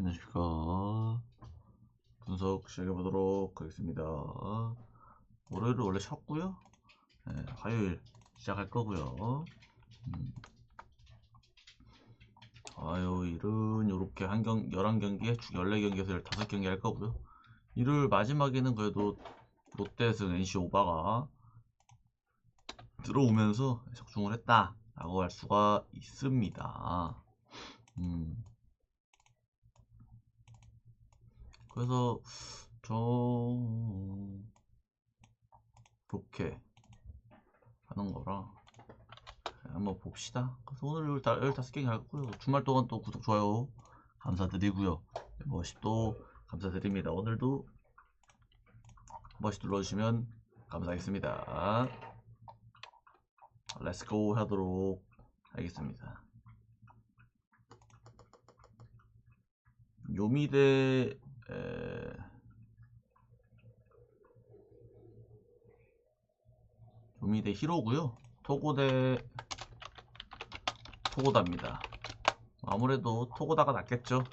안녕하십니까. 분석 시작해보도록 하겠습니다. 월요일은 원래 쉬었고요. 네, 화요일 시작할 거고요. 화요일은 요렇게 11경기에 쭉 14경기에서 15경기 할 거고요. 일요일 마지막에는 그래도 롯데승 NC 오바가 들어오면서 적중을 했다 라고 할 수가 있습니다. 그래서 이렇게 하는 거라 한번 봅시다. 그래서 오늘 15경기 하고요. 주말 동안 또 구독, 좋아요 감사드리고요. 멤버십 또 감사드립니다. 오늘도 멤버십 눌러주시면 감사하겠습니다. 렛츠고 하도록 하겠습니다. 요미대 요미대 히로고요. 토고대 토고다입니다. 아무래도 토고다가 낫겠죠.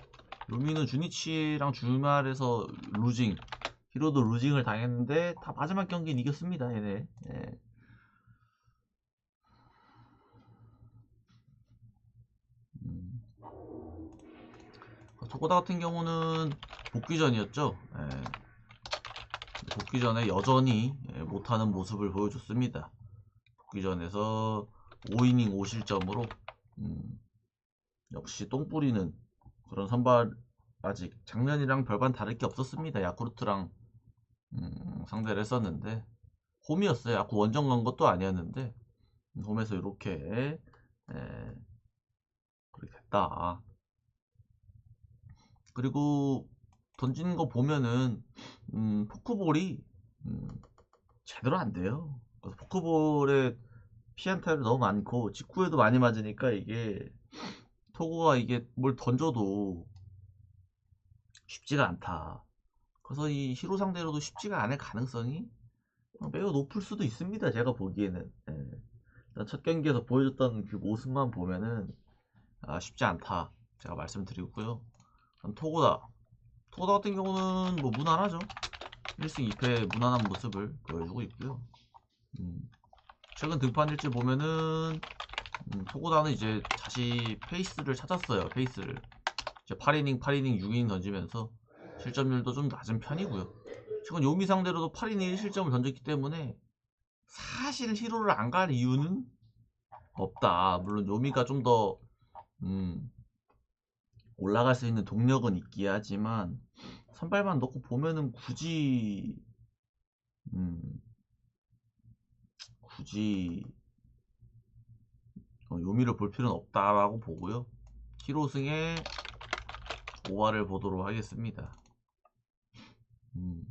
요미는 주니치랑 주말에서 루징, 히로도 루징을 당했는데 다 마지막 경기는 이겼습니다. 얘네. 예. 토고다 같은 경우는 복귀전이었죠. 예. 복귀전에 여전히 못하는 모습을 보여줬습니다. 복귀전에서 5이닝 5실점으로 역시 똥 뿌리는 그런 선발, 아직 작년이랑 별반 다를 게 없었습니다. 야쿠르트랑 상대를 했었는데 홈이었어요. 야쿠 원정 간 것도 아니었는데 홈에서 이렇게 그렇게 됐다. 그리고 던지는 거 보면은 포크볼이 제대로 안 돼요. 그래서 포크볼에 피안타율이 너무 많고 직구에도 많이 맞으니까 이게 토고가 이게 뭘 던져도 쉽지가 않다. 그래서 이 히로 상대로도 쉽지가 않을 가능성이 매우 높을 수도 있습니다. 제가 보기에는. 일단 첫 경기에서 보여줬던 그 모습만 보면은 쉽지 않다 제가 말씀드리고요. 토고다 같은 경우는 뭐 무난하죠. 1승 2패 무난한 모습을 보여주고 있고요. 최근 등판 일지 보면은 토고다는 이제 다시 페이스를 찾았어요. 페이스를 이제 8이닝 6이닝 던지면서 실점률도 좀 낮은 편이고요. 최근 요미 상대로도 8이닝 1실점을 던졌기 때문에 사실 히로를 안 갈 이유는 없다. 물론 요미가 좀 더 올라갈 수 있는 동력은 있기에 하지만 선발만 놓고 보면은 굳이 요미를 볼 필요는 없다라고 보고요. 히로승의 5화를 보도록 하겠습니다. 음,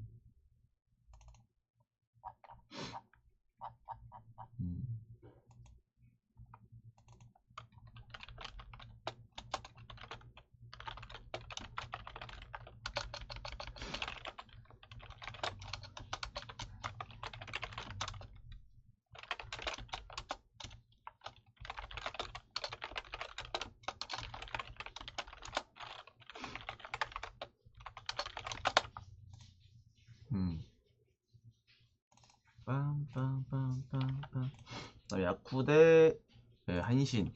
음. 빰빰빰빰빰. 야쿠 대 한신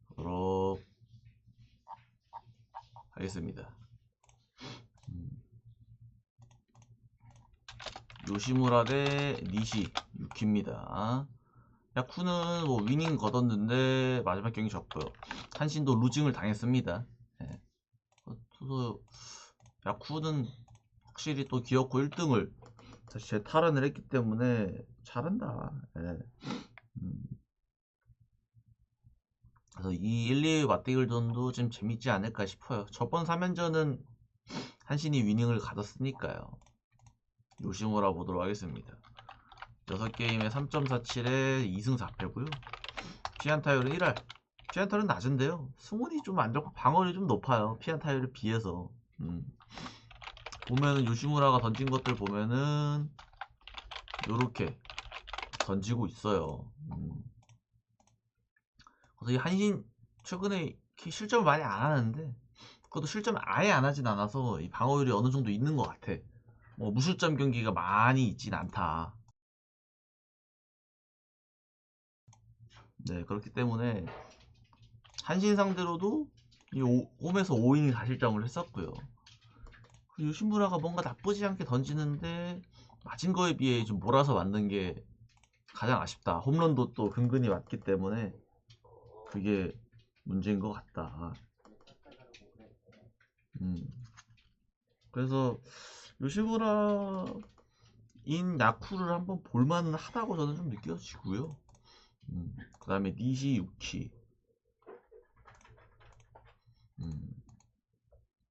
보도록 하겠습니다. 요시무라 대 니시 6키입니다. 야쿠는 뭐 위닝 거뒀는데 마지막 경기 졌고요. 한신도 루징을 당했습니다. 그래서 야쿠는 확실히 또 기어코 1등을 다시 재탈환을 했기 때문에 잘한다. 그래서 이 1, 2 맞대결전도 좀 재밌지 않을까 싶어요. 저번 3연전은 한신이 위닝을 가졌으니까요. 요시무라 보도록 하겠습니다. 6게임에 3.47에 2승 4패고요. 피안타율은 1할. 피안타율은 낮은데요. 승운이 좀 안 좋고 방어율이 좀 높아요. 피안타율에 비해서. 보면은 요시무라가 던진 것들 보면은 요렇게 던지고 있어요. 그래서 이 한신 최근에 실점을 많이 안 하는데 그것도 실점을 아예 안 하진 않아서 이 방어율이 어느 정도 있는 것 같아. 뭐 무실점 경기가 많이 있진 않다. 네, 그렇기 때문에 한신 상대로도 이 홈에서 5이닝 4실점을 했었고요. 요시무라가 뭔가 나쁘지 않게 던지는데 맞은 거에 비해 좀 몰아서 맞는 게 가장 아쉽다. 홈런도 또 근근히 맞기 때문에 그게 문제인 것 같다. 그래서 요시무라인 야쿠를 한번 볼만은 하다고 저는 좀 느껴지고요. 그 다음에 니시유키.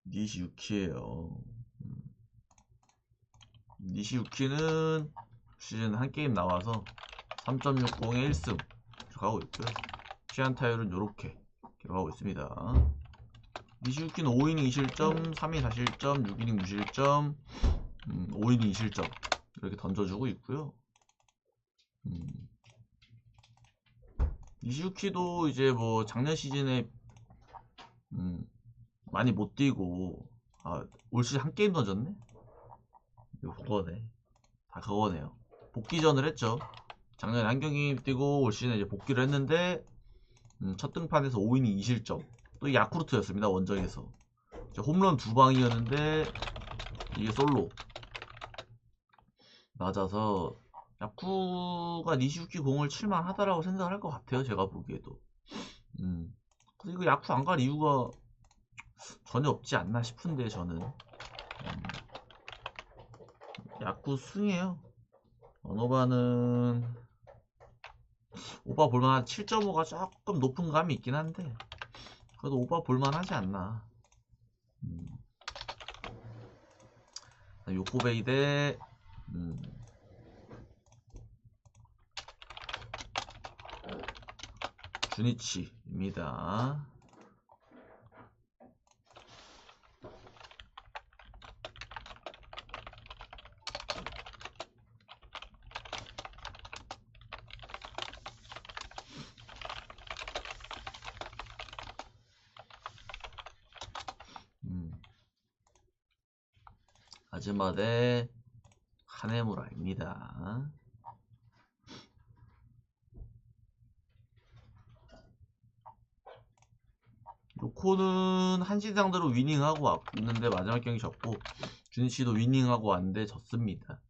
니시유키예요. 니시유키는 시즌 한 게임 나와서 3.60에 1승 기록하고 있고요. 시안 타율은 요렇게 기록하고 있습니다. 니시유키는 5이닝 2실점, 3이닝 4실점, 6이닝 무실점, 5이닝 2실점 이렇게 던져주고 있고요. 니시유키도 이제 뭐 작년 시즌에 많이 못 뛰고 올 시즌 한 게임 던졌네? 이거 그거네. 다 그거네요. 복귀전을 했죠. 작년에 한 경기 뛰고 올 시즌에 이제 복귀를 했는데 첫 등판에서 5이닝 2실점. 또 야쿠르트였습니다. 원정에서. 홈런 2방이었는데 이게 솔로 맞아서 야쿠가 니시유키 공을 칠만 하다라고 생각을 할 것 같아요. 제가 보기에도. 그래서 이거 야쿠 안 갈 이유가 전혀 없지 않나 싶은데 저는 야쿠 승이에요. 언어바는 오바 볼만한 7.5가 조금 높은 감이 있긴 한데 그래도 오바 볼만하지 않나. 요코베이 대 주니치입니다. 아즈마 대 카네무라입니다. 요코는 한시 상대로 위닝하고 왔는데 마지막 경기 졌고 주니치도 위닝하고 왔는데 졌습니다.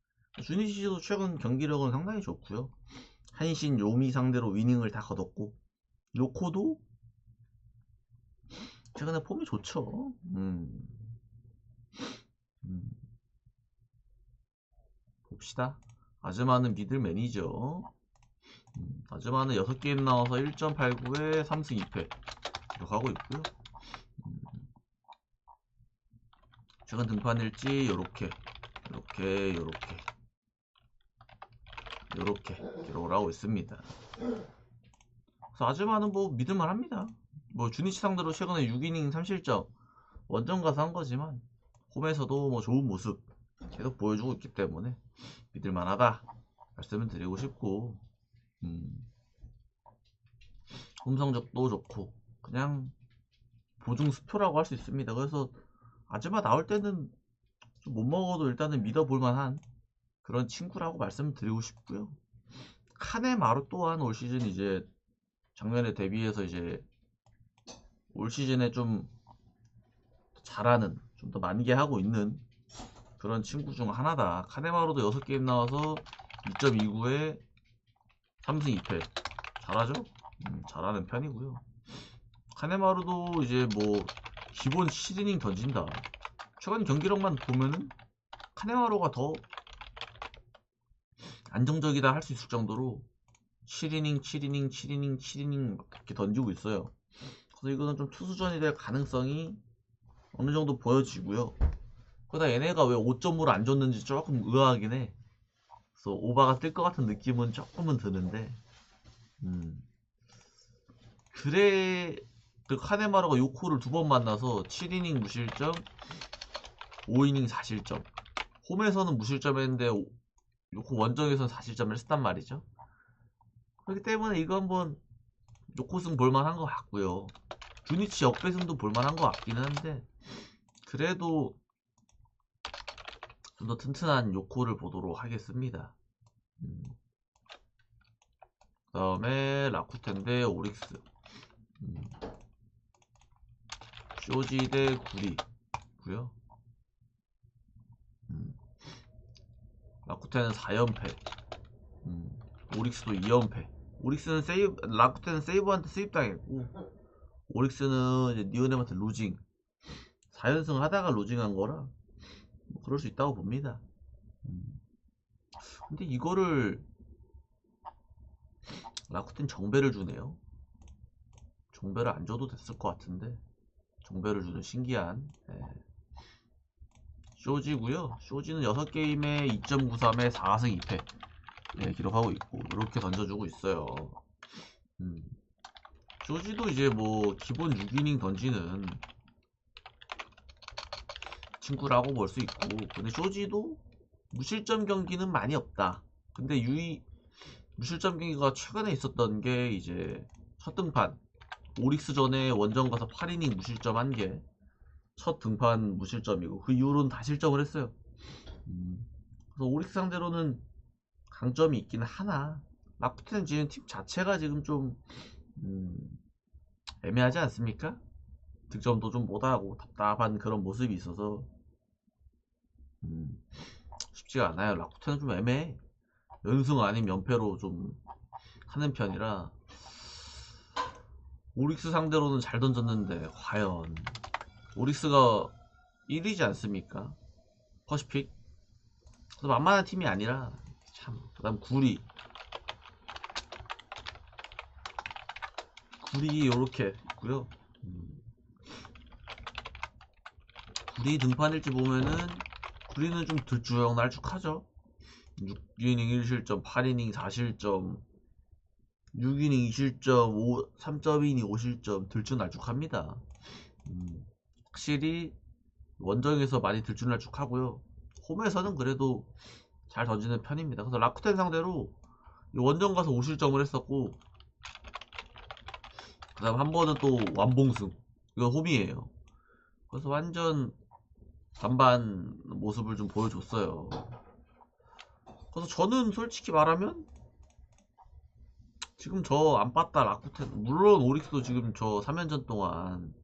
주니치도 최근 경기력은 상당히 좋고요. 한신 요미 상대로 위닝을 다 거뒀고 요코도 최근에 폼이 좋죠. 봅시다. 아즈마는 미들맨이죠. 아즈마는 6게임 나와서 1.89에 3승 2패 기록하고 있고요. 최근 등판일지 요렇게 기록을 하고 있습니다. 그래서 아즈마는 뭐 믿을만 합니다. 뭐 주니치 상대로 최근에 6이닝 3실점 원정 가서 한 거지만 홈에서도 뭐 좋은 모습 계속 보여주고 있기 때문에 믿을만 하다 말씀을 드리고 싶고 홈 성적도 좋고 그냥 보증 수표라고 할 수 있습니다. 그래서 아즈마 나올 때는 좀 못 먹어도 일단은 믿어볼 만한 그런 친구라고 말씀을 드리고 싶고요. 카네마루 또한 올 시즌 이제 작년에 대비해서 이제 올 시즌에 좀 잘하는 좀 더 만개하고 있는 그런 친구 중 하나다. 카네마루도 6게임 나와서 2.29에 3승 2패 잘하죠? 잘하는 편이고요. 카네마루도 이제 뭐 기본 7이닝 던진다. 최근 경기력만 보면은 카네마루가 더 안정적이다 할 수 있을 정도로 7이닝, 7이닝, 7이닝, 7이닝 이렇게 던지고 있어요. 그래서 이거는 좀 투수전이 될 가능성이 어느 정도 보여지고요. 그러다 얘네가 왜 5점으로 안 줬는지 조금 의아하긴 해. 그래서 오바가 뜰 것 같은 느낌은 조금은 드는데, 그래, 그 카네마루가 요코를 2번 만나서 7이닝 무실점, 5이닝 4실점. 홈에서는 무실점 했는데, 요코 원정에서는 4실점을 했단 말이죠. 그렇기 때문에 이거 한번 요코승 볼만한 것 같고요. 주니치 역배승도 볼만한 것 같기는 한데, 그래도 좀 더 튼튼한 요코를 보도록 하겠습니다. 그 다음에 라쿠텐 대 오릭스, 쇼지 대 구리고요. 라쿠텐은 4연패, 오릭스도 2연패. 오릭스는 라쿠텐은 세이브한테 수입당했고, 오릭스는 이제 니오넴한테 루징. 4연승 하다가 루징한 거라 뭐 그럴 수 있다고 봅니다. 근데 이거를 라쿠텐 정배를 주네요. 정배를 안 줘도 됐을 것 같은데 정배를 주는 신기한, 쇼지고요. 쇼지는 6게임에 2.93에 4승 2패 기록하고 있고 이렇게 던져주고 있어요. 쇼지도 이제 뭐 기본 6이닝 던지는 친구라고 볼 수 있고, 근데 쇼지도 무실점 경기는 많이 없다. 근데 무실점 경기가 최근에 있었던 게 이제 첫 등판 오릭스 전에 원정 가서 8이닝 무실점 1개, 첫 등판 무실점이고 그 이후로는 다 실점을 했어요. 그래서 오릭스 상대로는 강점이 있기는 하나, 라쿠텐 지금 팀 자체가 지금 좀 애매하지 않습니까? 득점도 좀 못하고 답답한 그런 모습이 있어서 쉽지가 않아요. 라쿠텐은 좀 애매해. 연승 아닌 연패로 좀 하는 편이라. 오릭스 상대로는 잘 던졌는데 과연 오릭스가 1위지 않습니까? 퍼시픽. 그래서 만만한 팀이 아니라 참. 그 다음 구리 요렇게 있고요. 구리 등판일지 보면은 구리는 좀 들쭉날쭉하죠. 6이닝 1실점, 8이닝 4실점, 6이닝 2실점, 3.2이닝 5실점, 들쭉날쭉합니다. 확실히 원정에서 많이 들쭉날쭉하고요. 홈에서는 그래도 잘 던지는 편입니다. 그래서 라쿠텐 상대로 원정 가서 5실점을 했었고, 그 다음 한 번은 또 완봉승. 이거 홈이에요. 그래서 완전 반반 모습을 좀 보여줬어요. 그래서 저는 솔직히 말하면 지금 저 안 봤다 라쿠텐, 물론 오릭스도 지금 저 3연전 동안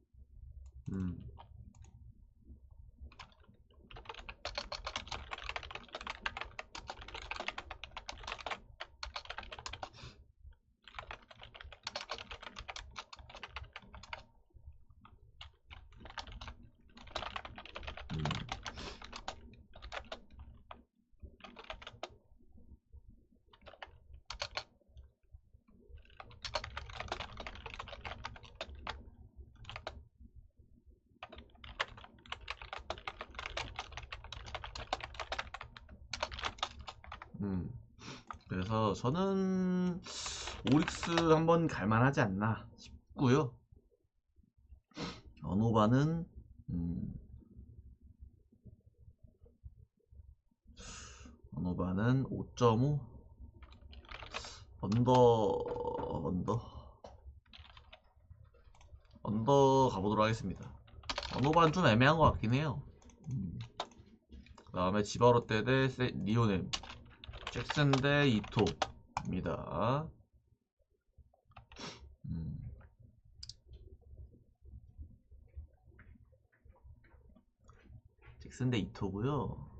그래서 저는 오릭스 한번 갈만하지 않나 싶고요. 언호바는 5.5 언더 가보도록 하겠습니다. 언호바는 좀 애매한 것 같긴 해요. 그 다음에 지바로떼 대 니오넴, 잭슨 대 이토입니다. 잭슨 대 이토고요.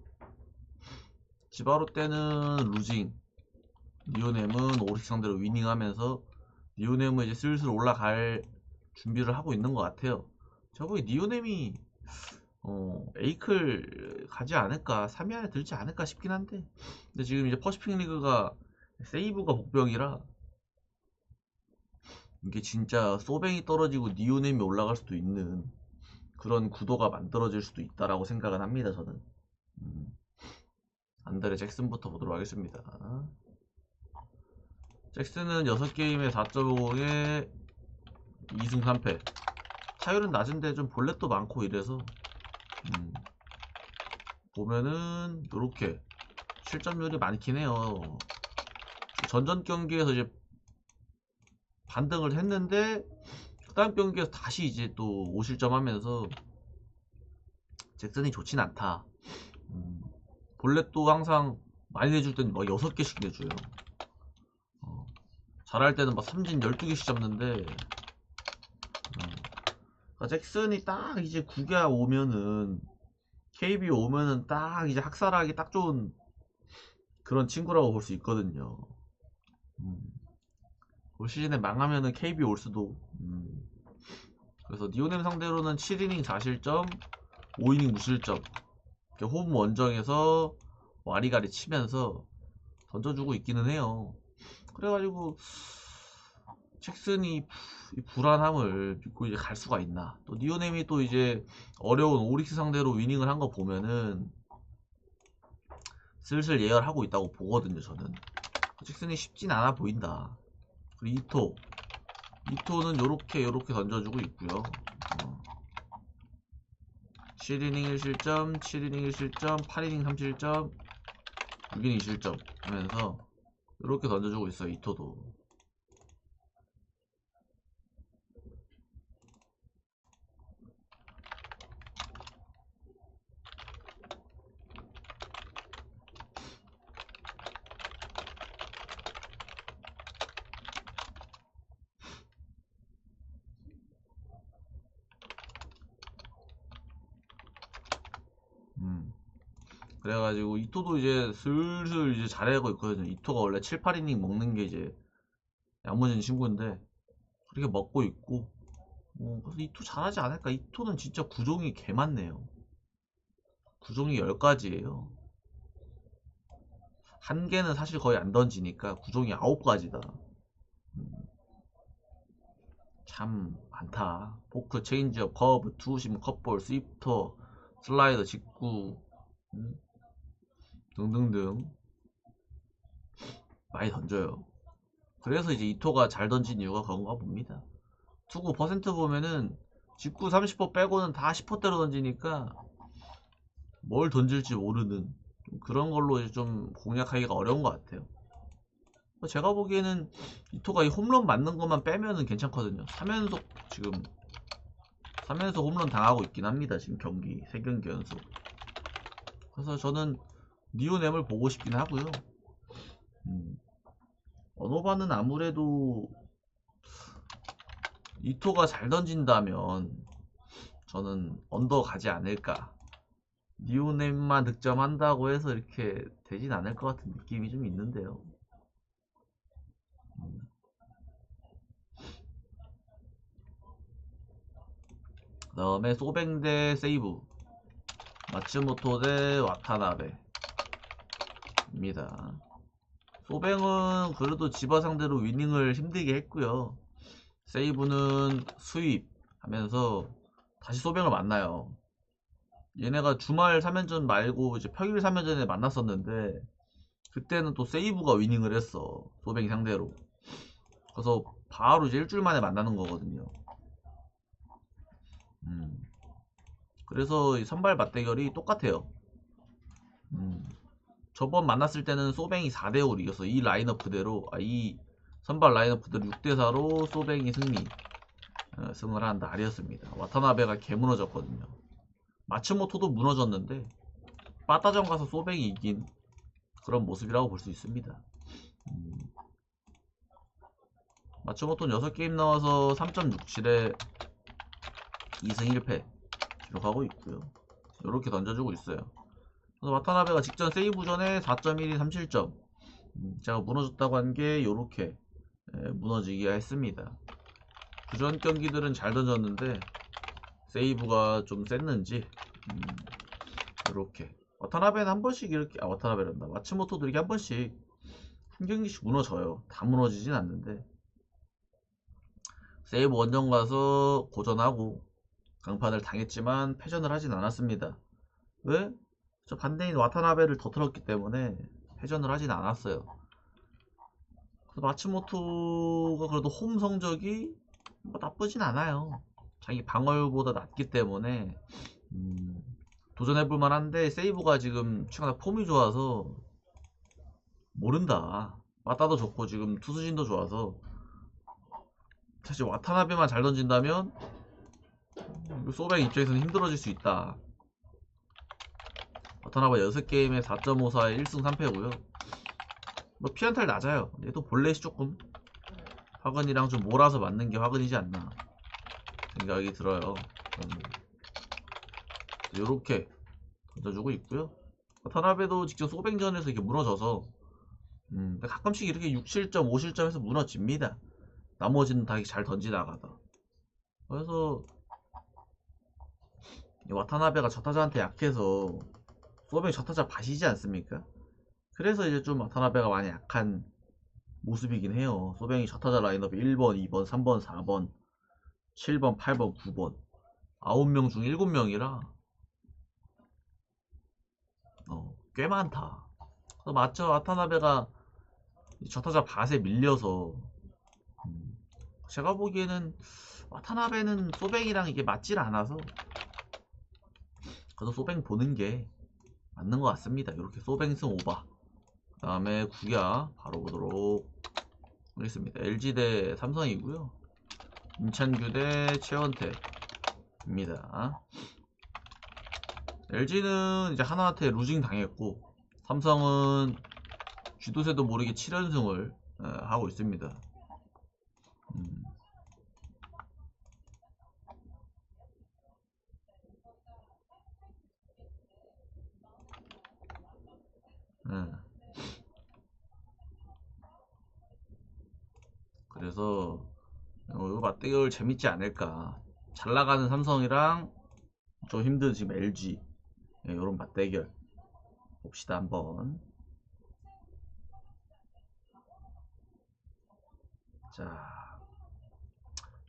지바로떼는 루징, 니오넴은 오릭스 상대로 위닝하면서 니오넴은 이제 슬슬 올라갈 준비를 하고 있는 것 같아요. 저 보기 니오넴이 에이클 가지 않을까, 3위 안에 들지 않을까 싶긴 한데, 근데 지금 이제 퍼시픽 리그가 세이브가 복병이라 이게 진짜 소뱅이 떨어지고 니오넴이 올라갈 수도 있는 그런 구도가 만들어질 수도 있다라고 생각은 합니다. 저는 안드레 잭슨부터 보도록 하겠습니다. 잭슨은 6게임에 4.50에 2승 3패, 타율은 낮은데 좀 볼넷도 많고 이래서 보면은 이렇게 실점률이 많긴 해요. 전전 경기에서 이제 반등을 했는데 그 다음 경기에서 다시 이제 또 5실점 하면서 잭슨이 좋진 않다. 볼넷도 항상 많이 내줄 때는 막 6개씩 내줘요. 잘할 때는 막 삼진 12개씩 잡는데, 그러니까 잭슨이 딱 이제 9개 오면은, KB 오면은 딱 이제 학살하기 딱 좋은 그런 친구라고 볼 수 있거든요. 올 시즌에 망하면은 KB 올 수도. 그래서 니오넴 상대로는 7이닝 4실점, 5이닝 무실점. 이렇게 홈 원정에서 와리가리 치면서 던져주고 있기는 해요. 그래가지고 잭슨이 이 불안함을 믿고 이제 갈 수가 있나. 또 니오넴이 또 이제 어려운 오릭스 상대로 위닝을 한 거 보면은 슬슬 예열하고 있다고 보거든요, 저는. 잭슨이 쉽진 않아 보인다. 그리고 이토는 요렇게 던져주고 있고요. 7이닝 1실점, 7이닝 1실점, 8이닝 3실점, 6이닝 2실점 하면서 요렇게 던져주고 있어요, 이토도. 그래가지고 이토도 이제 슬슬 이제 잘하고 있거든요. 이토가 원래 7, 8이닝 먹는 게 이제 야무진 친구인데 그렇게 먹고 있고, 그래서 이토 잘하지 않을까. 이토는 진짜 구종이 개 많네요. 구종이 10가지예요. 한 개는 사실 거의 안 던지니까 구종이 9가지다. 참 많다. 포크, 체인지업, 커브, 투심, 컵볼, 스위프터, 슬라이더, 직구, 등등등 많이 던져요. 그래서 이제 이토가 잘 던진 이유가 그런가 봅니다. 투구 퍼센트 보면은 직구 30% 빼고는 다 10%대로 던지니까 뭘 던질지 모르는 그런 걸로 이제 좀 공략하기가 어려운 것 같아요. 제가 보기에는 이토가 이 홈런 맞는 것만 빼면은 괜찮거든요. 3연속 지금 3연속 홈런 당하고 있긴 합니다. 지금 경기 3경기 연속. 그래서 저는 니오넴을 보고 싶긴 하고요. 언어바는 아무래도 이토가 잘 던진다면 저는 언더 가지 않을까. 니오넴만 득점한다고 해서 이렇게 되진 않을 것 같은 느낌이 좀 있는데요. 그 다음에 소뱅 대 세이브, 마츠모토 대 와타나베입니다. 소뱅은 그래도 지바 상대로 위닝을 힘들게 했고요. 세이브는 수입 하면서 다시 소뱅을 만나요. 얘네가 주말 3연전 말고 이제 평일 3연전에 만났었는데 그때는 또 세이브가 위닝을 했어. 소뱅 상대로. 그래서 바로 이제 일주일 만에 만나는 거거든요. 그래서 이 선발 맞대결이 똑같아요. 저번 만났을 때는 소뱅이 4대5로 이겼어. 이 라인업 그대로, 이 선발 라인업 그대로 6대4로 소뱅이 승을 한 날이었습니다. 와타나베가 개 무너졌거든요. 마츠모토도 무너졌는데 빠따전 가서 소뱅이 이긴 그런 모습이라고 볼 수 있습니다. 마츠모토는 6게임 나와서 3.67에 2승 1패 기록하고 있고요. 이렇게 던져주고 있어요. 그래서 와타나베가 직전 세이브 전에 4.12 3실점, 제가 무너졌다고 한 게 이렇게 무너지기가 했습니다. 그전 경기들은 잘 던졌는데 세이브가 좀 셌는지 이렇게 와타나베는 한 번씩 이렇게, 와타나베란다, 마츠모토도 이렇게 한 번씩 한 경기씩 무너져요. 다 무너지진 않는데 세이브 원정 가서 고전하고 강판을 당했지만 패전을 하진 않았습니다. 왜? 저 반대인 와타나베를 더틀었기 때문에 패전을 하진 않았어요. 그래서 마츠모토가 그래도 홈 성적이 뭐 나쁘진 않아요. 자기 방어율보다 낮기 때문에 도전해볼 만한데, 세이브가 지금 최근에 폼이 좋아서 모른다. 빠따도 좋고 지금 투수진도 좋아서 사실 와타나베만 잘 던진다면 소뱅 입장에서는 힘들어질 수 있다. 와타나베 6게임에 4.54에 1승 3패고요. 뭐 피안탈 낮아요. 얘도 볼넷이 조금 화근이랑 좀 몰아서 맞는 게 화근이지 않나 생각이 들어요. 요렇게 던져주고 있고요. 와타나베도 직접 소뱅전에서 이렇게 무너져서 가끔씩 이렇게 6실점, 5실점에서 무너집니다. 나머지는 다 잘 던지다가다. 그래서 와타나베가 저타자한테 약해서 소뱅이 저타자 밭이지 않습니까? 그래서 이제 좀 와타나베가 많이 약한 모습이긴 해요. 소뱅이 저타자 라인업이 1번, 2번, 3번, 4번, 7번, 8번, 9번 9명 중 7명이라 꽤 많다. 맞죠? 와타나베가 저타자 밭에 밀려서 제가 보기에는 와타나베는 소뱅이랑 이게 맞질 않아서 그래서 소뱅 보는 게 맞는 것 같습니다. 이렇게 소뱅승 오바. 그 다음에 구야 바로 보도록 하겠습니다. LG 대 삼성이고요. 임찬규 대 최원태입니다. LG는 이제 하나한테 루징 당했고 삼성은 쥐도새도 모르게 7연승을 하고 있습니다. 그래서 이거 맞대결 재밌지 않을까. 잘 나가는 삼성이랑 좀 힘든 지금 LG 이런 맞대결 봅시다 한번. 자,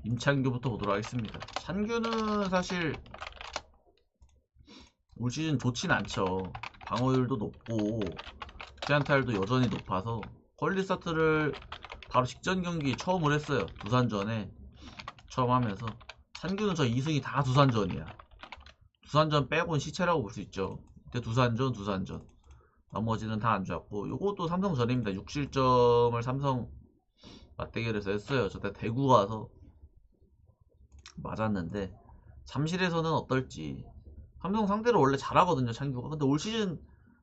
임찬규부터 보도록 하겠습니다. 찬규는 사실 올 시즌 좋진 않죠. 방어율도 높고 피안타율도 여전히 높아서 퀄리 스타트를 바로 직전 경기 처음을 했어요. 두산전에 처음 하면서. 찬규는 저 2승이 다 두산전이야. 두산전 빼곤 시체라고 볼 수 있죠. 그때 두산전 나머지는 다 안 좋았고 요것도 삼성전입니다. 6실점을 삼성 맞대결에서 했어요. 저때 대구 가서 맞았는데 잠실에서는 어떨지. 삼성 상대로 원래 잘하거든요, 찬규가. 근데 올 시즌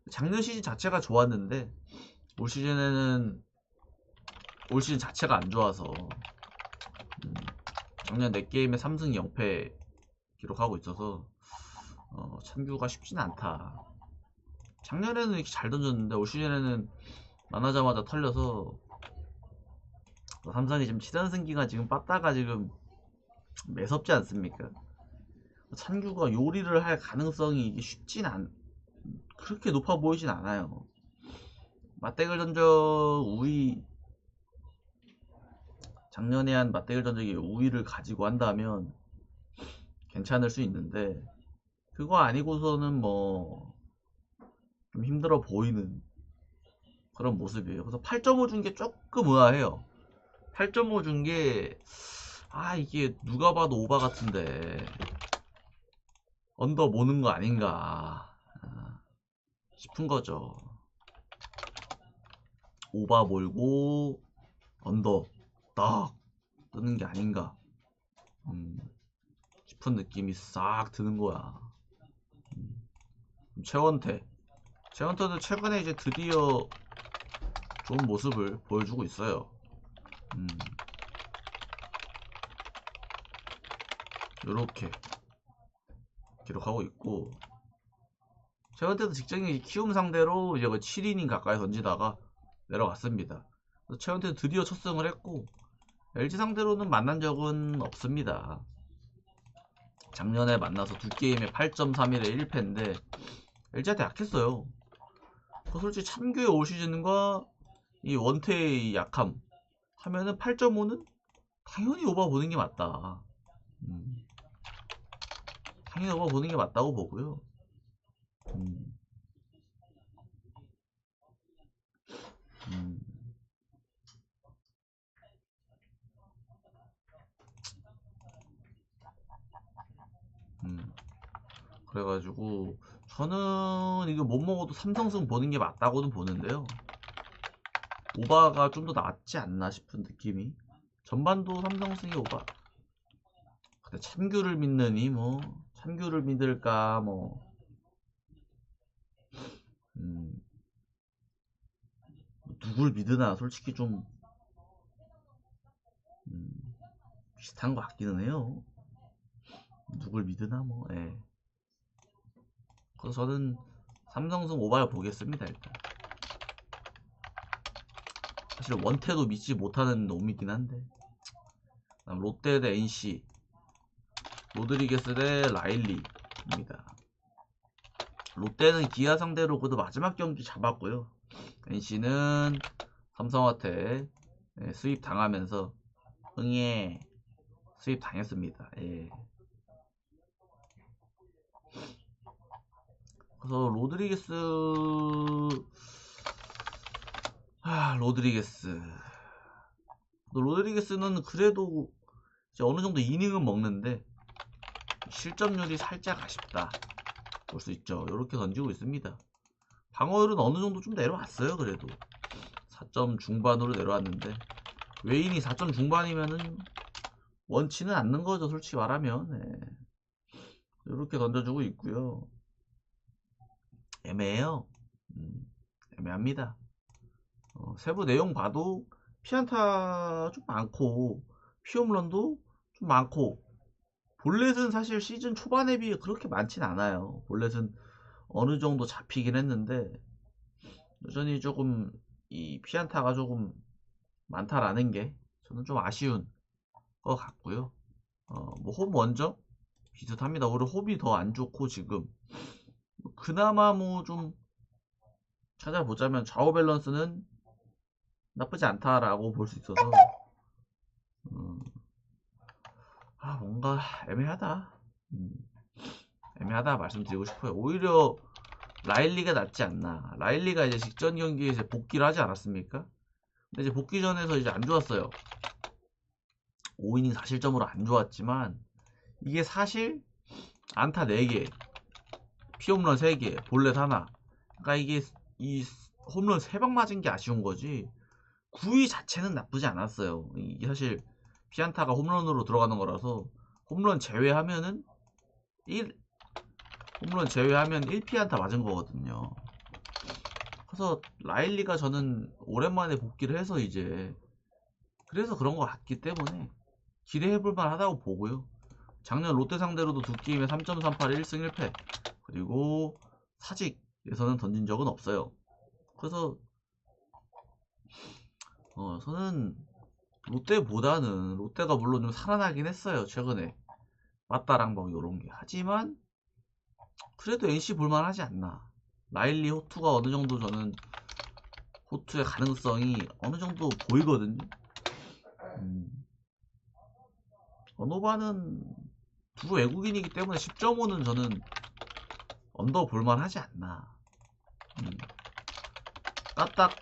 작년 시즌 자체가 좋았는데 올 시즌 자체가 안 좋아서 작년 4게임에 3승 0패 기록하고 있어서 찬규가 쉽진 않다. 작년에는 이렇게 잘 던졌는데 올 시즌에는 만나자마자 털려서 삼성이 지금 7연승 기간 지금 빠따가 지금 매섭지 않습니까? 찬규가 요리를 할 가능성이 이게 그렇게 높아 보이진 않아요. 맞대결 전적 우위, 작년에 한 맞대결 전적의 우위를 가지고 한다면 괜찮을 수 있는데 그거 아니고서는 뭐 좀 힘들어 보이는 그런 모습이에요. 그래서 8.5 준 게 조금 의아해요. 8.5 준 게 이게 누가 봐도 오바 같은데 언더 모는 거 아닌가 싶은 거죠. 오바 몰고 언더 딱 뜨는 게 아닌가 싶은 느낌이 싹 드는 거야. 최원태도 최근에 이제 드디어 좋은 모습을 보여주고 있어요. 요렇게 기록하고 있고 최원태도 직전에 키움 상대로 이제 7이닝 가까이 던지다가 내려갔습니다. 최원태도 드디어 첫 승을 했고 LG 상대로는 만난 적은 없습니다. 작년에 만나서 2게임에 8.31에 1패인데 LG한테 약했어요. 솔직히 참교의 올 시즌과 이 원태의 약함 하면은 8.5는 당연히 오버 보는 게 맞다. 당연히 오버 보는 게 맞다고 보고요. 그래가지고 저는 이거 못 먹어도 삼성승 보는 게 맞다고는 보는데요. 오바가 좀 더 낫지 않나 싶은 느낌이 전반도 삼성승이 오바. 근데 참규를 믿느니 뭐 참규를 믿을까 뭐 누굴 믿으나 솔직히 좀 비슷한 것 같기는 해요. 누굴 믿으나 뭐. 예. 그래서 저는 삼성승 오바를 보겠습니다. 일단 사실 원태도 믿지 못하는 놈이긴 한데. 롯데 대 NC, 로드리게스 대 라일리입니다. 롯데는 기아 상대로 그래도 마지막 경기 잡았고요. NC는 삼성한테 수입 당하면서 응애 수입 당했습니다. 예. 그래서 로드리게스는 그래도 이제 어느 정도 이닝은 먹는데 실점률이 살짝 아쉽다 볼 수 있죠. 이렇게 던지고 있습니다. 방어율은 어느 정도 좀 내려왔어요. 그래도 4점 중반으로 내려왔는데 외인이 4점 중반이면은 원치는 않는 거죠. 솔직히 말하면. 네. 이렇게 던져주고 있고요. 애매해요. 애매합니다. 세부 내용 봐도 피안타 좀 많고 피홈런도 좀 많고 볼넷은 사실 시즌 초반에 비해 그렇게 많진 않아요. 볼넷은 어느 정도 잡히긴 했는데 여전히 조금 이 피안타가 조금 많다라는 게 저는 좀 아쉬운 것 같고요. 뭐 홈 원정 비슷합니다. 오히려 홈이 더 안 좋고 지금 그나마 뭐 좀 찾아보자면 좌우 밸런스는 나쁘지 않다라고 볼 수 있어서 뭔가 애매하다. 애매하다 말씀드리고 싶어요. 오히려 라일리가 낫지 않나. 라일리가 이제 직전 경기에 이제 복귀를 하지 않았습니까? 근데 이제 복귀 전에서 이제 안 좋았어요. 5이닝 4실점으로 안 좋았지만 이게 사실 안타 4개, 피홈런 3개, 볼넷 하나. 그러니까 이게 이 홈런 3방 맞은 게 아쉬운 거지. 9위 자체는 나쁘지 않았어요. 이게 사실 피안타가 홈런으로 들어가는 거라서 홈런 제외하면은 1피안타 맞은 거거든요. 그래서 라일리가 저는 오랜만에 복귀를 해서 이제 그래서 그런 것 같기 때문에 기대해볼 만하다고 보고요. 작년 롯데 상대로도 두 게임에 3.38 1승 1패 그리고 사직에서는 던진 적은 없어요. 그래서 저는 롯데보다는 롯데가 물론 좀 살아나긴 했어요. 최근에 맞다랑 뭐 요런게. 하지만 그래도 NC 볼만하지 않나. 라일리 호투가 어느 정도 저는 호투의 가능성이 어느 정도 보이거든요. 언어바는 두 외국인이기 때문에 10.5는 저는 언더 볼만하지 않나. 까딱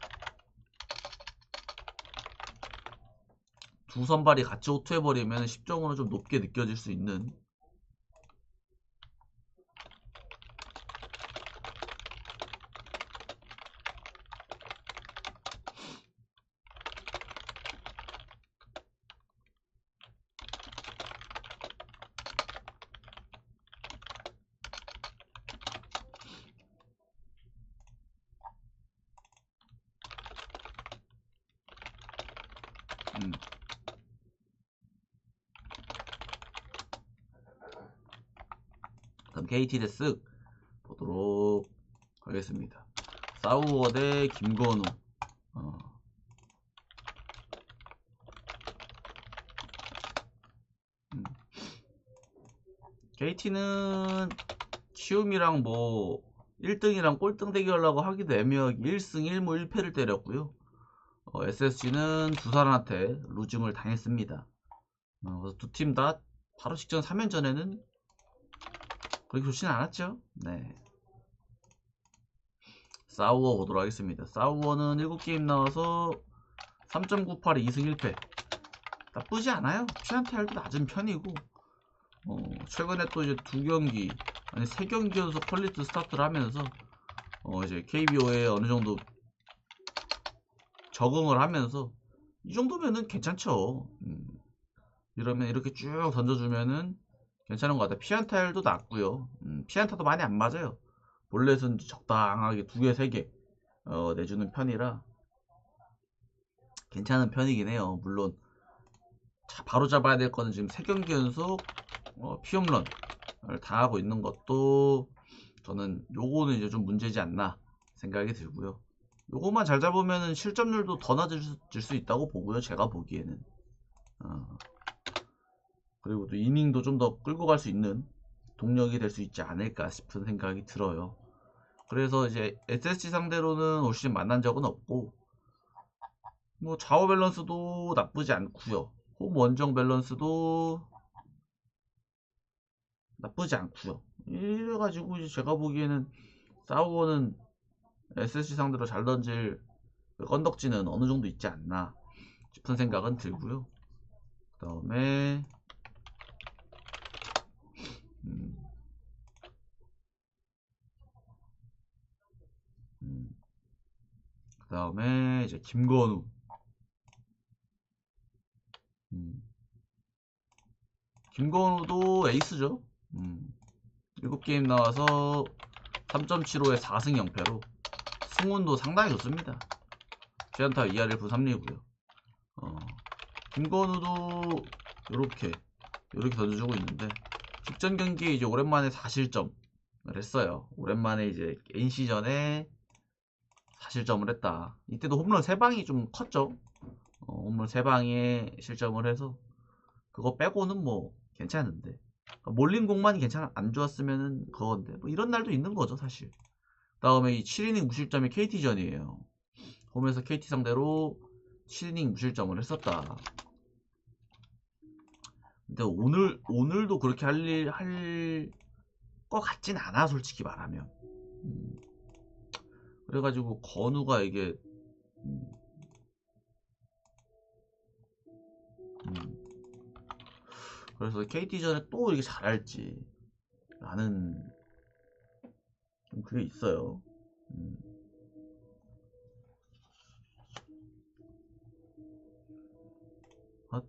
두 선발이 같이 호투해버리면 10.5는 좀 높게 느껴질 수 있는. 그럼 KT 대 쓱 보도록 하겠습니다. 싸우어 대 김건우. KT는 키움이랑 뭐 1등이랑 꼴등 대결하려고 하기도 애매하게 1승 1무 1패를 때렸고요. SSG는 두산한테 루징을 당했습니다. 그래서 두 팀 다 바로 직전 3연전에는 그렇게 좋지는 않았죠. 네. 싸우어 보도록 하겠습니다. 싸우어는 7게임 나와서 3.98에 2승 1패. 나쁘지 않아요. 피안타율도 낮은 편이고 최근에 또 이제 2경기 아니 3경기 연속 퀄리티 스타트를 하면서 이제 KBO에 어느 정도 적응을 하면서 이 정도면은 괜찮죠. 이러면 이렇게 쭉 던져주면은 괜찮은 것 같아요. 피안타율도 낮고요. 피안타도 많이 안 맞아요. 볼넷은 적당하게 2개, 3개 내주는 편이라 괜찮은 편이긴 해요. 물론 바로 잡아야 될 거는 지금 3경기 연속 피홈런을 당하고 있는 것도 저는 요거는 이제 좀 문제지 않나 생각이 들고요. 요거만 잘 잡으면은 실점률도 더 낮아질 수 있다고 보고요. 제가 보기에는. 그리고 또 이닝도 좀 더 끌고 갈 수 있는 동력이 될 수 있지 않을까 싶은 생각이 들어요. 그래서 이제 SSG 상대로는 올 시즌 만난 적은 없고, 뭐 좌우 밸런스도 나쁘지 않고요. 홈 원정 밸런스도 나쁘지 않고요. 이래가지고 이제 제가 보기에는 싸우고는 SSG 상대로 잘 던질 그 건덕지는 어느 정도 있지 않나 싶은 생각은 들고요. 그 다음에 음, 그 다음에 이제 김건우. 음, 김건우도 에이스죠. 7게임 나와서 3.75에 4승 0패로 승운도 상당히 좋습니다. 최연타 2할 1분 3리고요. 김건우도 요렇게 던져주고 있는데, 직전 경기에 이제 오랜만에 4실점을 했어요. 오랜만에 이제 NC전에 4실점을 했다. 이때도 홈런 3방이 좀 컸죠. 홈런 3방에 실점을 해서 그거 빼고는 뭐 괜찮은데, 몰린 공만이 안 좋았으면은 그건데, 뭐 이런 날도 있는 거죠 사실. 다음에 이 7이닝 무실점이 KT전이에요. 홈에서 KT 상대로 7이닝 무실점을 했었다. 근데 오늘도 그렇게 할 것 같진 않아, 솔직히 말하면. 그래가지고 건우가 이게 음, 음, 그래서 KT전에 또 이렇게 잘할지 라는 좀 그게 있어요. 음. 아,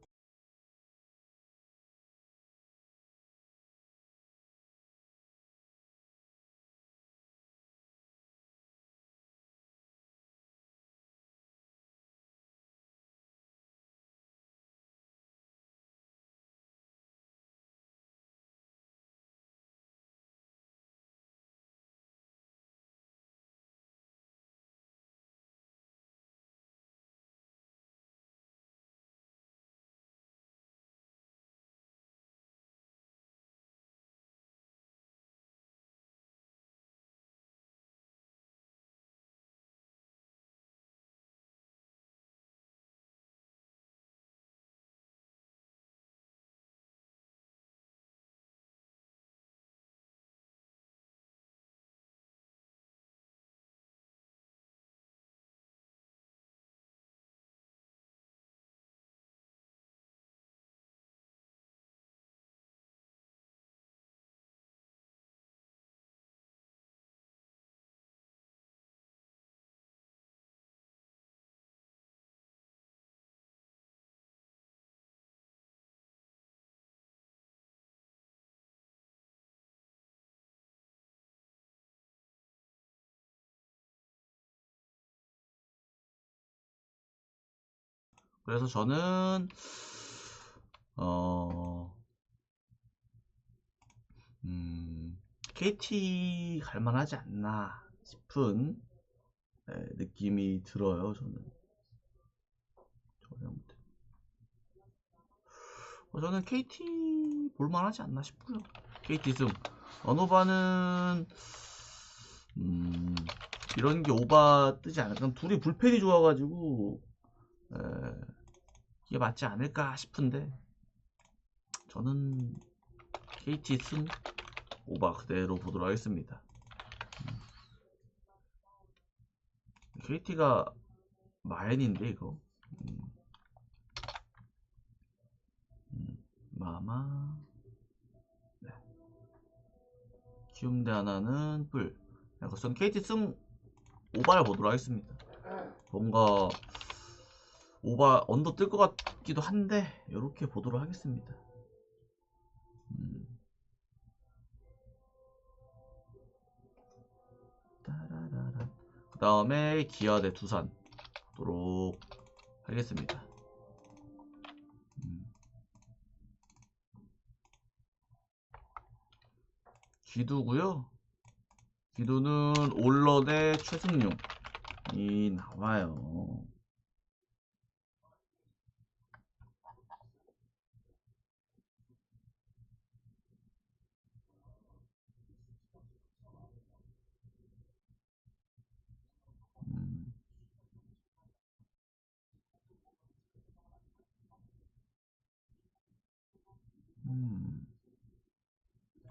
그래서 저는 어 KT 갈만하지 않나 싶은 느낌이 들어요. 저는 KT 볼만하지 않나 싶고요. KT 승. 언어바는 이런 게 오바 뜨지 않을까. 둘이 불펜이 좋아가지고 에, 이게 맞지 않을까 싶은데, 저는 KT 승 오바 그대로 보도록 하겠습니다. KT가 마엔인데 이거 마마, 네. 키움대 하나는 뿔. 그래서 KT 승 오바를 보도록 하겠습니다. 뭔가 오바 언더 뜰 것 같기도 한데 이렇게 보도록 하겠습니다. 그 다음에 기아 대 두산 보도록 하겠습니다. 기두고요. 기두는 올러 대 최승용이 나와요.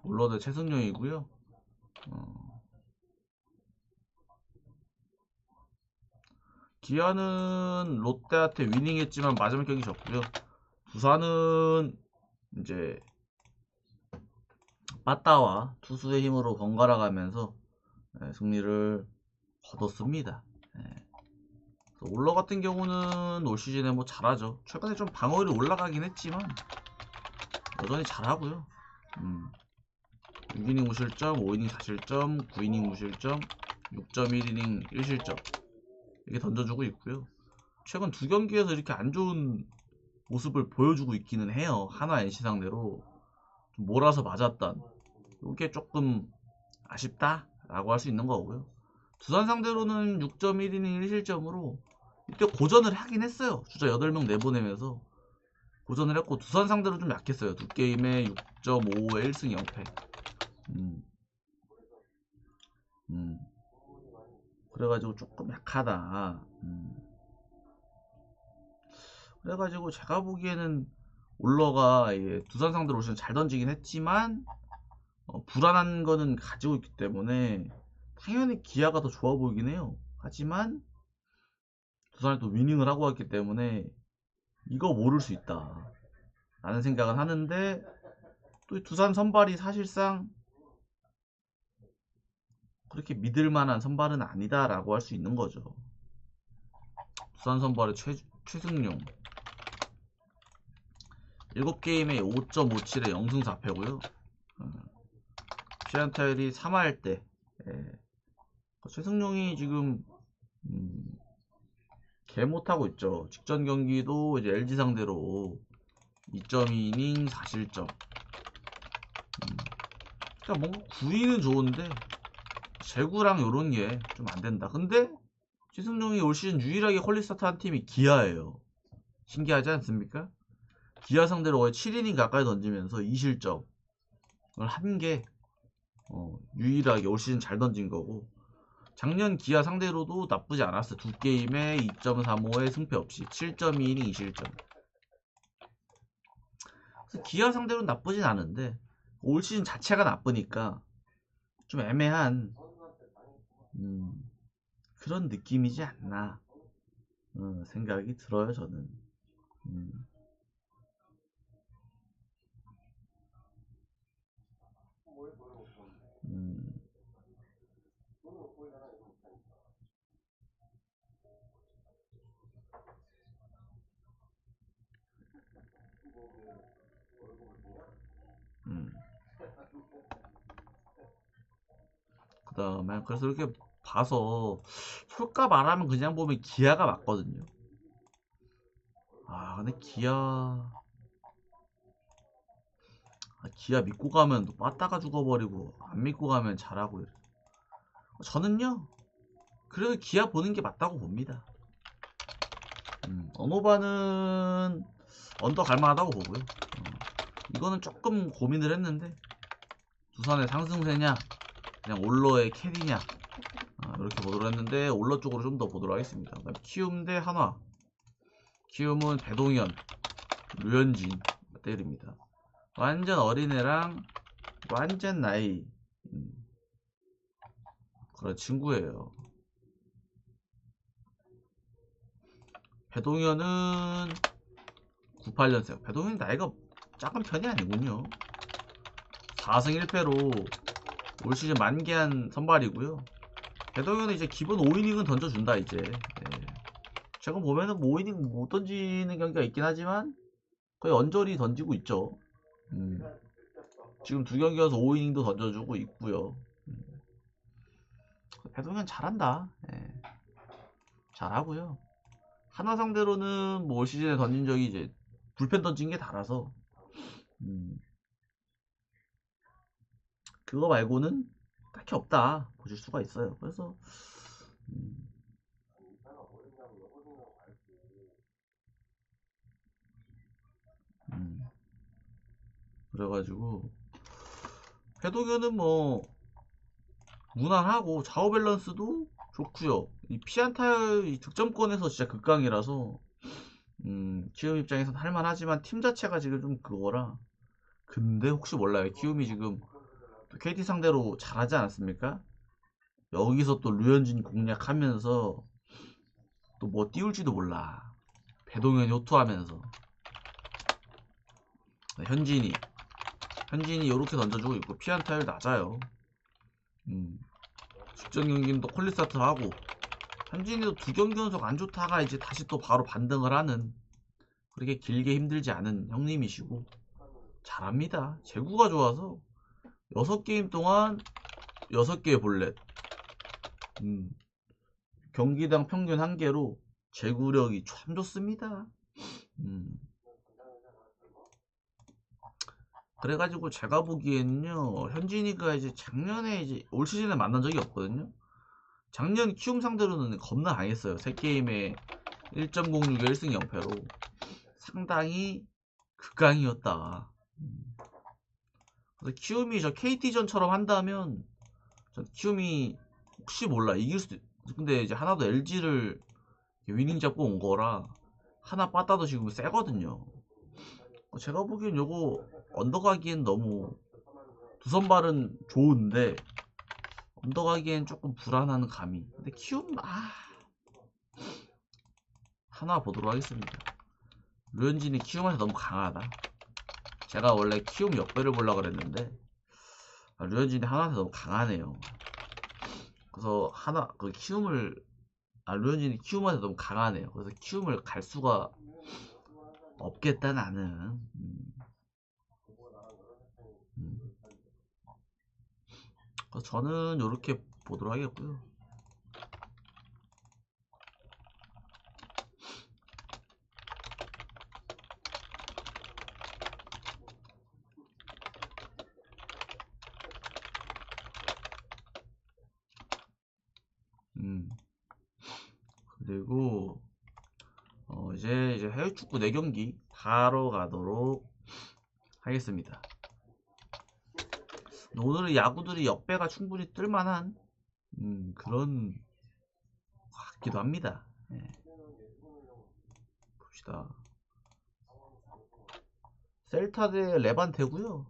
올러 대 최승용이고요. 기아는 롯데한테 위닝했지만 마지막 경기 졌고요. 두산은 이제 빠따와 투수의 힘으로 번갈아 가면서 승리를 거뒀습니다. 올러 같은 경우는 올 시즌에 뭐 잘하죠. 최근에 좀 방어율이 올라가긴 했지만 여전히 잘하고요. 6이닝 무실점, 5이닝 4실점, 9이닝 무실점, 6.1이닝 1실점 이렇게 던져주고 있고요. 최근 두 경기에서 이렇게 안 좋은 모습을 보여주고 있기는 해요. 하나 NC 상대로 좀 몰아서 맞았던 이게 조금 아쉽다라고 할 수 있는 거고요. 두산 상대로는 6.1이닝 1실점으로 이때 고전을 하긴 했어요. 주자 8명 내보내면서 고전을 했고 두산 상대로 좀 약했어요. 두 게임에 6.5에 1승 0패. 그래가지고 조금 약하다. 그래가지고 제가 보기에는 올러가 두산 상대로 오시면 잘 던지긴 했지만 불안한 거는 가지고 있기 때문에 당연히 기아가 더 좋아 보이긴 해요. 하지만 두산이 또 위닝을 하고 왔기 때문에 이거 모를 수 있다 라는 생각은 하는데 또 두산 선발이 사실상 그렇게 믿을 만한 선발은 아니다 라고 할 수 있는 거죠. 두산 선발의 최승용 7게임에 5.57에 0승 4패고요. 피안타율이 3할 때 최승용이 지금 개 못하고 있죠. 직전 경기도 이제 LG 상대로 2.2이닝 4실점. 그러니까 뭔가 구위는 좋은데 제구랑 요런 게 좀 안 된다. 근데 최승용이 올 시즌 유일하게 퀄리스타트 한 팀이 기아예요. 신기하지 않습니까? 기아 상대로 거의 7이닝 가까이 던지면서 2실점을 한 게 유일하게 올 시즌 잘 던진 거고 작년 기아 상대로도 나쁘지 않았어요. 두 게임에 2.35에 승패 없이 7.2이닝 2실점. 그래서 기아 상대로는 나쁘진 않은데 올 시즌 자체가 나쁘니까 좀 애매한 그런 느낌이지 않나 생각이 들어요. 저는 그 다음에 그래서 이렇게 봐서 솔까 말하면 그냥 보면 기아가 맞거든요. 근데 기아 믿고 가면 또 빠따가 죽어버리고 안 믿고 가면 잘하고 이래. 저는요 그래도 기아 보는 게 맞다고 봅니다. 언어바는 언더 갈만하다고 보고요. 이거는 조금 고민을 했는데 두산의 상승세냐 그냥 올러의 캐리냐 이렇게 보도록 했는데 올러 쪽으로 좀 더 보도록 하겠습니다. 그다음 키움 대 한화. 키움은 배동현, 류현진 때립니다. 완전 어린애랑 완전 나이 그런 친구예요. 배동현은 98년생. 배동현이 나이가 작은 편이 아니군요. 4승 1패로 올 시즌 만개한 선발이고요. 배동현은 이제 기본 5이닝은 던져준다 이제. 제가 보면은 뭐 5이닝 못 던지는 경기가 있긴 하지만 거의 언저리 던지고 있죠. 지금 두 경기 연속 5이닝도 던져주고 있고요. 배동현 잘한다. 예, 잘하고요. 하나 상대로는 뭐 올 시즌에 던진 적이 이제 불펜 던진 게 달아서 그거 말고는 딱히 없다 보실 수가 있어요. 그래서 음, 음, 그래가지고 배동현은 뭐 무난하고 좌우 밸런스도 좋고요. 이 피안타 이 득점권에서 진짜 극강이라서 키움 입장에서는 할만하지만 팀 자체가 지금 좀 그거라. 근데 혹시 몰라요. 키움이 지금 또 KT 상대로 잘하지 않았습니까? 여기서 또 류현진 공략하면서 또 뭐 띄울지도 몰라. 배동현이 호투하면서 현진이 이렇게 던져주고 있고 피안타율 낮아요. 직전 경기는 또 콜리스타트 하고 현진이도 두 경기 연속 안 좋다가 이제 다시 또 바로 반등을 하는 그렇게 길게 힘들지 않은 형님이시고 잘합니다. 제구가 좋아서 6게임 동안 6개의 볼넷 경기당 평균 1개로 제구력이 참 좋습니다. 그래가지고 제가 보기에는요 현진이가 이제 작년에 이제 올 시즌에 만난 적이 없거든요. 작년 키움 상대로는 겁나 강했어요. 3게임에 1.06에 1승 0패로 상당히 극강이었다. 그래서 키움이 저 KT전처럼 한다면 전 키움이 혹시 몰라 이길 수도 근데 이제 하나도 LG를 위닝 잡고 온 거라 하나 빠따도 지금 세거든요. 제가 보기엔 요거 언더가기엔 너무 두 선발은 좋은데 언더가기엔 조금 불안한 감이. 근데 키움 하나 보도록 하겠습니다. 류현진이 키움한테 너무 강하다. 제가 원래 키움 역배를 보려고 그랬는데 류현진이 하나한테 너무 강하네요. 그래서 류현진이 키움한테 너무 강하네요. 그래서 키움을 갈 수가 없겠다 나는. 그래서 저는 이렇게 보도록 하겠고요. 그리고 이제 해외 축구 4경기 바로 가도록 하겠습니다. 오늘은 야구들이 역배가 충분히 뜰만한 그런 것 같기도 합니다. 네. 봅시다. 셀타 대 레반테고요.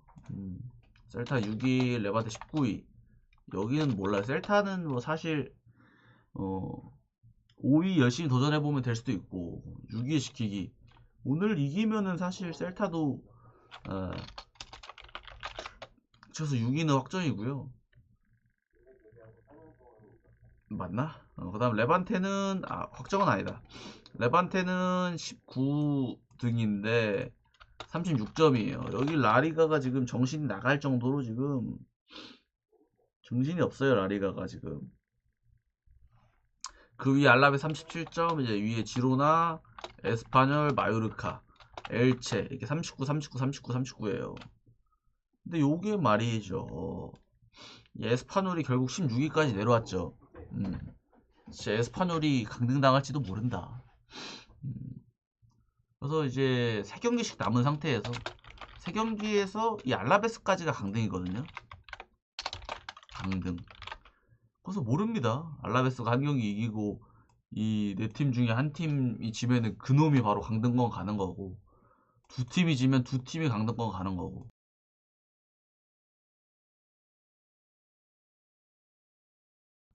셀타 6위, 레반테 19위. 여기는 몰라요. 셀타는 뭐 사실 5위 열심히 도전해보면 될 수도 있고 6위 시키기. 오늘 이기면은 사실 셀타도 그래서 6위는 확정이고요. 맞나? 그 다음 레반테는 확정은 아니다. 레반테는 19등인데 36점이에요. 여기 라리가가 지금 정신이 나갈 정도로 지금 정신이 없어요. 라리가가 지금. 그 위에 알라베 37점, 이제 위에 지로나, 에스파뇰, 마요르카, 엘체 이렇게 39, 39, 39, 39예요. 근데 요게 말이죠. 에스파뇰이 결국 16위까지 내려왔죠. 진짜 에스파뇰이 강등당할지도 모른다. 그래서 이제 3경기씩 남은 상태에서 3경기에서 이 알라베스까지가 강등이거든요. 강등. 그래서 모릅니다. 알라베스가 한 경기 이기고 이 네 팀 중에 한 팀이 지면은 그놈이 바로 강등권 가는 거고 두 팀이 지면 두 팀이 강등권 가는 거고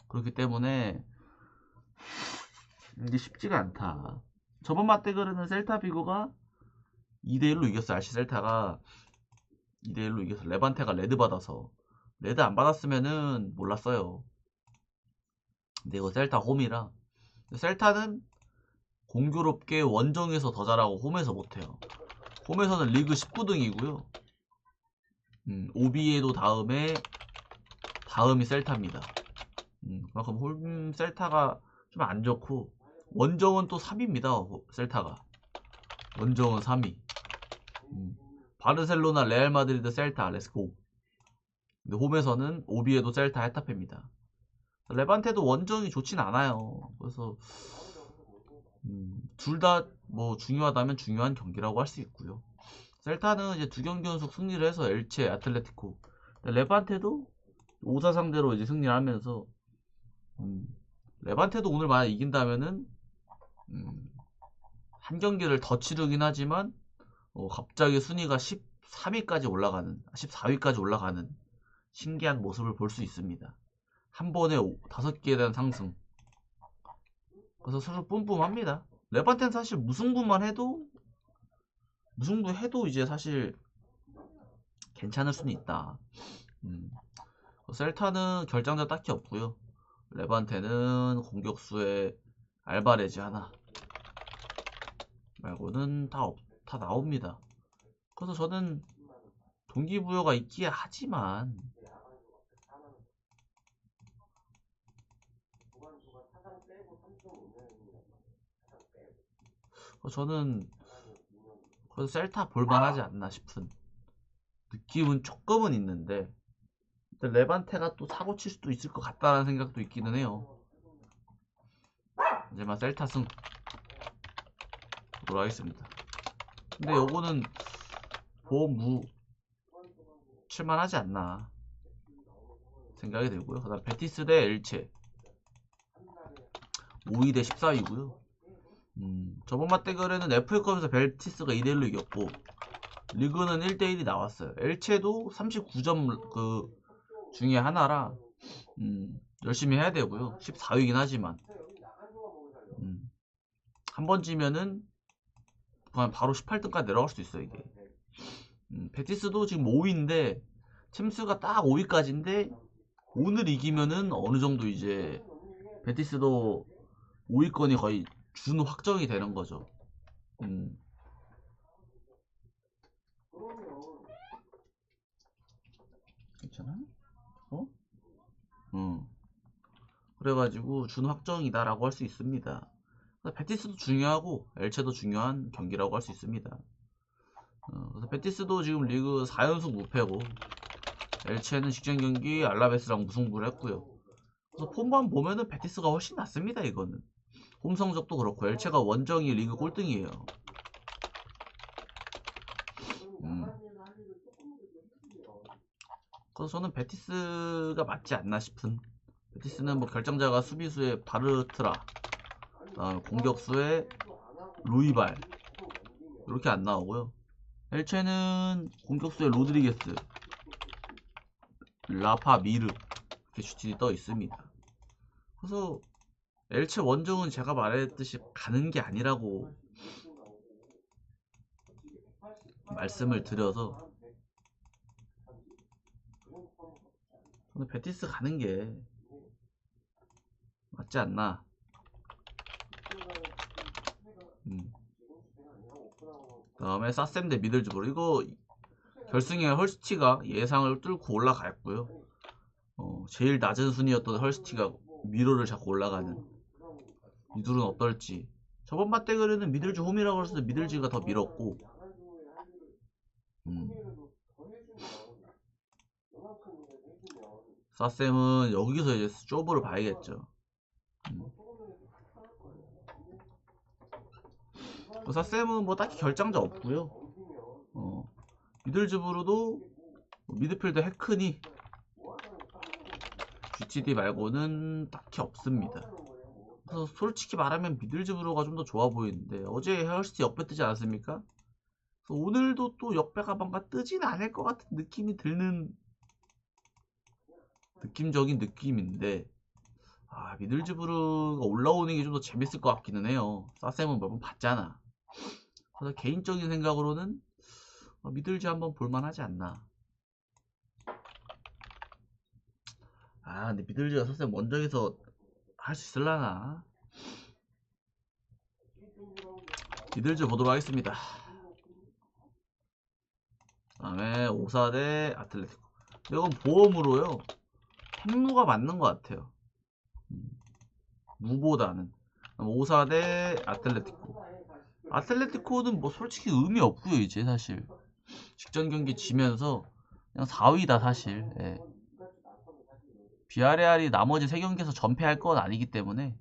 그렇기 때문에 이게 쉽지가 않다. 저번 맞대결에는 셀타 비고가 2대1로 이겼어요. 아시 셀타가 2대1로 이겨서 레반테가 레드 받아서 레드 안 받았으면은 몰랐어요. 근데 이거 셀타 홈이라 셀타는 공교롭게 원정에서 더 잘하고 홈에서 못해요. 홈에서는 리그 19등이고요. OB에도 다음이 셀타입니다. 그만큼 홈 셀타가 좀 안 좋고, 원정은 또 3위입니다. 셀타가 원정은 3위. 바르셀로나, 레알 마드리드, 셀타, 렛츠고. 근데 홈에서는 오비에도, 셀타, 헤타페입니다. 레반테도 원정이 좋진 않아요. 그래서 둘 다 뭐 중요하다면 중요한 경기라고 할 수 있고요. 셀타는 이제 2경기 연속 승리를 해서 엘체, 아틀레티코. 레반테도 5사 상대로 이제 승리를 하면서 레반테도 오늘 만약 이긴다면은 한 경기를 더 치르긴 하지만 갑자기 순위가 13위까지 올라가는, 14위까지 올라가는 신기한 모습을 볼 수 있습니다. 한 번에 5개에 대한 상승. 그래서 서로 뿜뿜합니다. 레반테는 사실 무승부만 해도 이제 사실 괜찮을 수는 있다. 셀타는 결장자 딱히 없고요. 레반테는 공격수에 알바레즈 하나 말고는 다 나옵니다. 그래서 저는 동기부여가 있기야 하지만 저는 그래서 셀타 볼만하지 않나 싶은 느낌은 조금은 있는데, 레반테가 또 사고 칠 수도 있을 것 같다는 생각도 있기는 해요. 이제만 셀타 승 보도록 하겠습니다. 근데 요거는 보무 칠만하지 않나 생각이 들고요. 그 다음 베티스 대 엘체 5위 대 14위고요. 저번 맞대결에는 FA컵에서 베티스가 2대1로 이겼고, 리그는 1대1이 나왔어요. 엘체도 39점 그 중에 하나라 열심히 해야 되고요. 14위긴 하지만 한 번 지면은 바로 18등까지 내려갈 수도 있어요. 이게 베티스도 지금 5위인데 챔스가 딱 5위까지인데 오늘 이기면은 어느 정도 이제 베티스도 5위권이 거의 준 확정이 되는 거죠. 괜찮아? 어? 그래가지고 준 확정이다라고 할 수 있습니다. 베티스도 중요하고 엘체도 중요한 경기라고 할 수 있습니다. 그래서 베티스도 지금 리그 4연속 무패고, 엘체는 직전 경기 알라베스랑 무승부를 했고요. 그래서 폼만 보면은 베티스가 훨씬 낫습니다. 이거는 홈 성적도 그렇고, 엘체가 원정이 리그 꼴등이에요. 그래서 저는 베티스가 맞지 않나 싶은, 베티스는 뭐 결정자가 수비수의 바르트라, 공격수의 루이발 이렇게 안 나오고요. 엘체는 공격수의 로드리게스, 라파, 미르 이렇게 슈팅이 떠 있습니다. 그래서 엘체 원정은 제가 말했듯이 가는 게 아니라고 말씀을 드려서, 저는 베티스 가는 게 맞지 않나. 다음에 사셈 대 미들즈부르. 이거 결승에 헐스티가 예상을 뚫고 올라갔고요. 제일 낮은 순위였던 헐스티가 미로를 잡고 올라가는, 이 둘은 어떨지. 저번 맞대결에는 미들즈 홈이라고 해서 미들즈가 더 밀었고, 사셈은 여기서 이제 쇼부를 봐야겠죠. 사셈은 뭐 딱히 결장자 없고요. 미들즈부르도 미드필더 해크니 GTD 말고는 딱히 없습니다. 그래서 솔직히 말하면 미들즈부르가 좀 더 좋아 보이는데, 어제 헐스티 역배 뜨지 않았습니까? 그래서 오늘도 또 역배가 뭔가 뜨진 않을 것 같은 느낌이 드는 느낌적인 느낌인데, 미들즈부르가 올라오는 게 좀 더 재밌을 것 같기는 해요. 사셈은 몇 번 봤잖아. 그래서 개인적인 생각으로는 미들즈 한번 볼만하지 않나. 근데 미들즈가 사셈 원정에서 할 수 있을라나? 미들즈 보도록 하겠습니다. 다음에 오사 대 아틀레티코. 이건 보험으로요. 햄무가 맞는 것 같아요. 무보다는. 오사 대 아틀레티코. 아틀레티코는 뭐 솔직히 의미 없고요 이제 사실. 직전 경기 지면서 그냥 4위다 사실. 예. 비아레알이 나머지 3경기에서 전패할 건 아니기 때문에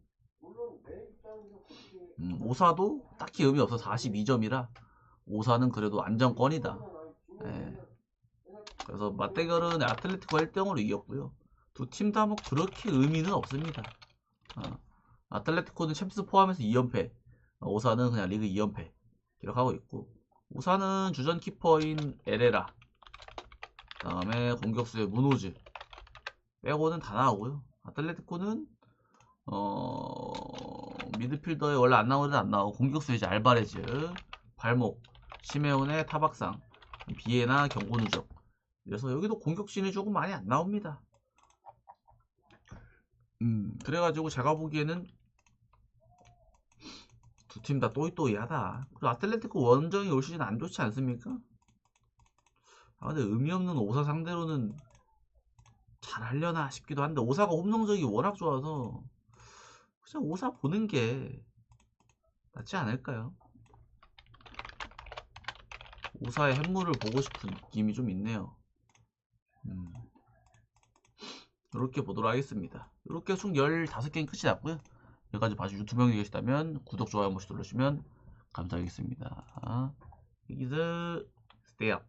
오사도 딱히 의미 없어. 42점이라 오사는 그래도 안정권이다. 예. 그래서 맞대결은 아틀레티코 1등으로 이겼고요. 두 팀 다 뭐 그렇게 의미는 없습니다. 아틀레티코는 챔스 포함해서 2연패, 오사는 그냥 리그 2연패 기록하고 있고, 오사는 주전 키퍼인 에레라, 그 다음에 공격수의 무노즈 빼고는 다 나오고요. 아틀레티코는 미드필더에 원래 안 나오는 안 나오고, 공격수 이제 알바레즈, 발목, 시메온의 타박상, 비에나 경고 누적. 그래서 여기도 공격진이 조금 많이 안 나옵니다. 그래가지고 제가 보기에는 두 팀 다 또이또이하다. 그리고 아틀레티코 원정이 올 시즌 안 좋지 않습니까? 근데 의미 없는 오사 상대로는 잘 하려나 싶기도 한데, 오사가 홈성적이 워낙 좋아서 그냥 오사 보는 게 낫지 않을까요? 오사의 햄물을 보고 싶은 느낌이 좀 있네요. 이렇게 보도록 하겠습니다. 이렇게 총 15게임 끝이 났고요. 여기까지 봐주신 유튜브 형이 계시다면 구독, 좋아요 한 번씩 눌러주시면 감사하겠습니다. 이기스 스테이 업.